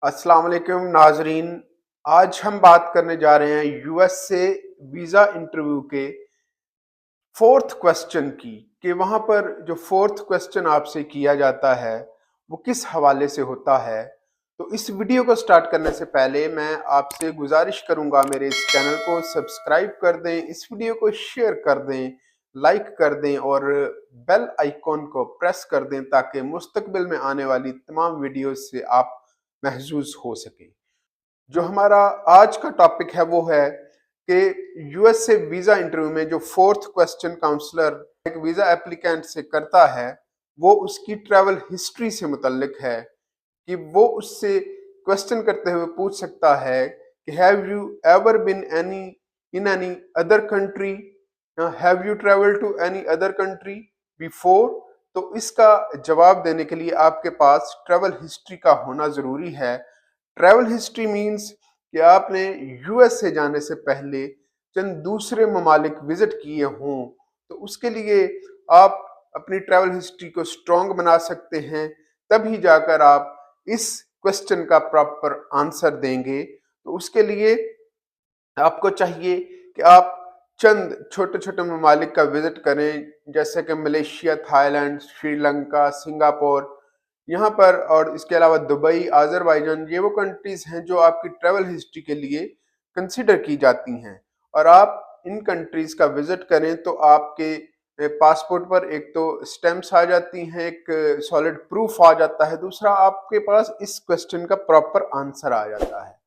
अस्सलाम वालेकुम नाजरीन। आज हम बात करने जा रहे हैं यूएस से वीज़ा इंटरव्यू के फोर्थ क्वेश्चन की कि वहाँ पर जो फोर्थ क्वेश्चन आपसे किया जाता है वो किस हवाले से होता है। तो इस वीडियो को स्टार्ट करने से पहले मैं आपसे गुजारिश करूंगा मेरे इस चैनल को सब्सक्राइब कर दें, इस वीडियो को शेयर कर दें, लाइक कर दें और बेल आइकॉन को प्रेस कर दें ताकि मुस्तकबिल में आने वाली तमाम वीडियोस से आप महजूज हो सकें। जो हमारा आज का टॉपिक है वो है कि यूएस से वीजा इंटरव्यू में जो फोर्थ क्वेश्चन काउंसलर एक वीजा एप्लीकेंट से करता है वो उसकी ट्रैवल हिस्ट्री से मुतल्लिक है कि वो उससे क्वेश्चन करते हुए पूछ सकता है कि have you ever been any in any other country, have you travel to any other country before. तो इसका जवाब देने के लिए आपके पास ट्रैवल हिस्ट्री का होना जरूरी है। ट्रैवल हिस्ट्री मींस कि आपने यूएस से जाने से पहले चंद दूसरे ममालिक विजिट किए हों, तो उसके लिए आप अपनी ट्रैवल हिस्ट्री को स्ट्रॉन्ग बना सकते हैं। तभी जाकर आप इस क्वेश्चन का प्रॉपर आंसर देंगे। तो उसके लिए आपको चाहिए कि आप चंद छोटे छोटे ममालिक का विजिट करें, जैसे कि मलेशिया, थाईलैंड, श्रीलंका, सिंगापुर, यहाँ पर, और इसके अलावा दुबई, अजरबैजान। ये वो कंट्रीज हैं जो आपकी ट्रैवल हिस्ट्री के लिए कंसिडर की जाती हैं। और आप इन कंट्रीज का विजिट करें तो आपके पासपोर्ट पर एक तो स्टैम्प्स आ जाती हैं, एक सॉलिड प्रूफ आ जाता है, दूसरा आपके पास इस क्वेश्चन का प्रॉपर आंसर आ जाता है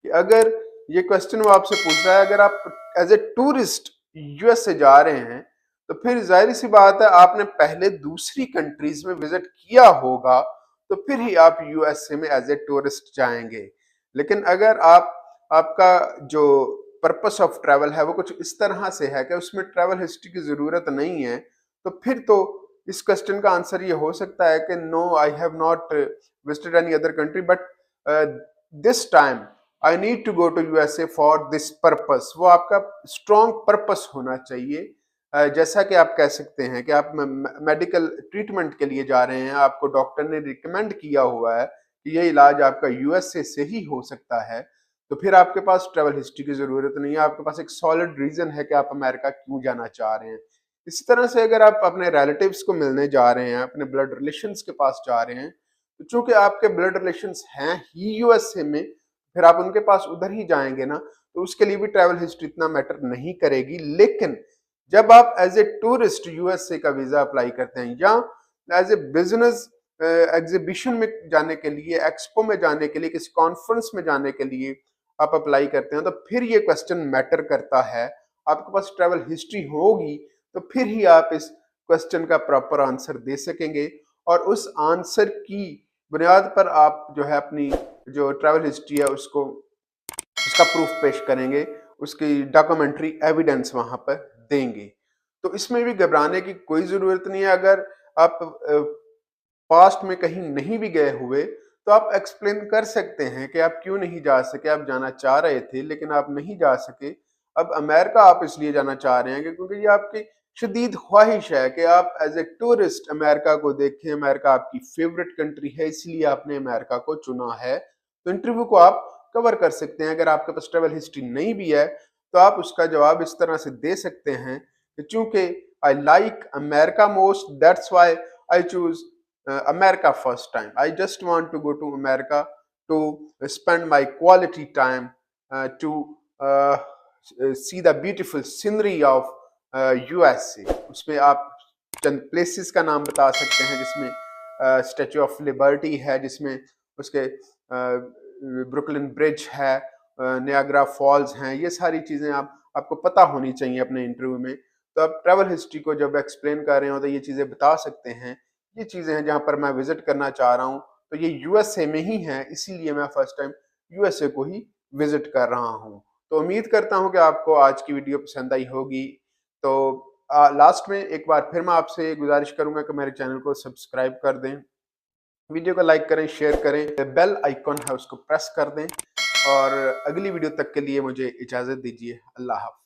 कि अगर ये क्वेश्चन वो आपसे पूछ रहा है, अगर आप एज ए टूरिस्ट यूएस से जा रहे हैं तो फिर जाहिर सी बात है आपने पहले दूसरी कंट्रीज में विजिट किया होगा, तो फिर ही आप यूएसए में एज ए टूरिस्ट जाएंगे। लेकिन अगर आपका जो पर्पस ऑफ ट्रैवल है वो कुछ इस तरह से है कि उसमें ट्रैवल हिस्ट्री की जरूरत नहीं है, तो फिर तो इस क्वेश्चन का आंसर ये हो सकता है कि no, I have not visited any other country, but this time I need to go to USA for this purpose. वो आपका स्ट्रॉन्ग पर्पस होना चाहिए। जैसा कि आप कह सकते हैं कि आप मेडिकल ट्रीटमेंट के लिए जा रहे हैं, आपको डॉक्टर ने रिकमेंड किया हुआ है कि ये इलाज आपका यूएसए से ही हो सकता है, तो फिर आपके पास ट्रैवल हिस्ट्री की जरूरत नहीं है। आपके पास एक सॉलिड रीजन है कि आप अमेरिका क्यों जाना चाह रहे हैं। इसी तरह से अगर आप अपने रिलेटिव्स को मिलने जा रहे हैं, अपने ब्लड रिलेशंस के पास जा रहे हैं, तो चूंकि आपके ब्लड रिलेशंस हैं ही यूएसए में, फिर आप उनके पास उधर ही जाएंगे ना, तो उसके लिए भी ट्रैवल हिस्ट्री इतना मैटर नहीं करेगी। लेकिन जब आप एज ए टूरिस्ट यूएसए का वीजा अप्लाई करते हैं या एज ए बिजनेस एग्जीबिशन में जाने के लिए, एक्सपो में जाने के लिए, किसी कॉन्फ्रेंस में जाने के लिए आप अप्लाई करते हैं, तो फिर ये क्वेश्चन मैटर करता है। आपके पास ट्रैवल हिस्ट्री होगी तो फिर ही आप इस क्वेश्चन का प्रॉपर आंसर दे सकेंगे, और उस आंसर की बुनियाद पर आप जो है अपनी जो ट्रैवल हिस्ट्री है उसको, उसका प्रूफ पेश करेंगे, उसकी डॉक्यूमेंट्री एविडेंस वहां पर देंगे। तो इसमें भी घबराने की कोई जरूरत नहीं है। अगर आप पास्ट में कहीं नहीं भी गए हुए तो आप एक्सप्लेन कर सकते हैं कि आप क्यों नहीं जा सके। आप जाना चाह रहे थे लेकिन आप नहीं जा सके। अब अमेरिका आप इसलिए जाना चाह रहे हैं क्योंकि ये आपकी शदीद ख्वाहिश है कि आप एज ए टूरिस्ट अमेरिका को देखें। अमेरिका आपकी फेवरेट कंट्री है, इसलिए आपने अमेरिका को चुना है। तो इंटरव्यू को आप कवर कर सकते हैं। अगर आपके पास ट्रेवल हिस्ट्री नहीं भी है तो आप उसका जवाब इस तरह से दे सकते हैं कि चूंकि I like America most, that's why I choose America first time. I just want to go to America to spend my quality time to see the beautiful scenery of USA. उसमें आप चंद प्लेसेस का नाम बता सकते हैं जिसमें statue of liberty है, जिसमें उसके ब्रुकलिन ब्रिज है, नियाग्रा फॉल्स हैं। ये सारी चीज़ें आपको पता होनी चाहिए अपने इंटरव्यू में। तो आप ट्रैवल हिस्ट्री को जब एक्सप्लेन कर रहे हो तो ये चीज़ें बता सकते हैं। ये चीज़ें हैं जहाँ पर मैं विजिट करना चाह रहा हूँ, तो ये यूएसए में ही है, इसीलिए मैं फर्स्ट टाइम यूएसए को ही विजिट कर रहा हूँ। तो उम्मीद करता हूँ कि आपको आज की वीडियो पसंद आई होगी। तो लास्ट में एक बार फिर मैं आपसे गुजारिश करूंगा कि मेरे चैनल को सब्सक्राइब कर दें, वीडियो को लाइक करें, शेयर करें, बेल आइकॉन है उसको प्रेस कर दें, और अगली वीडियो तक के लिए मुझे इजाज़त दीजिए। अल्लाह हाफ़िज़।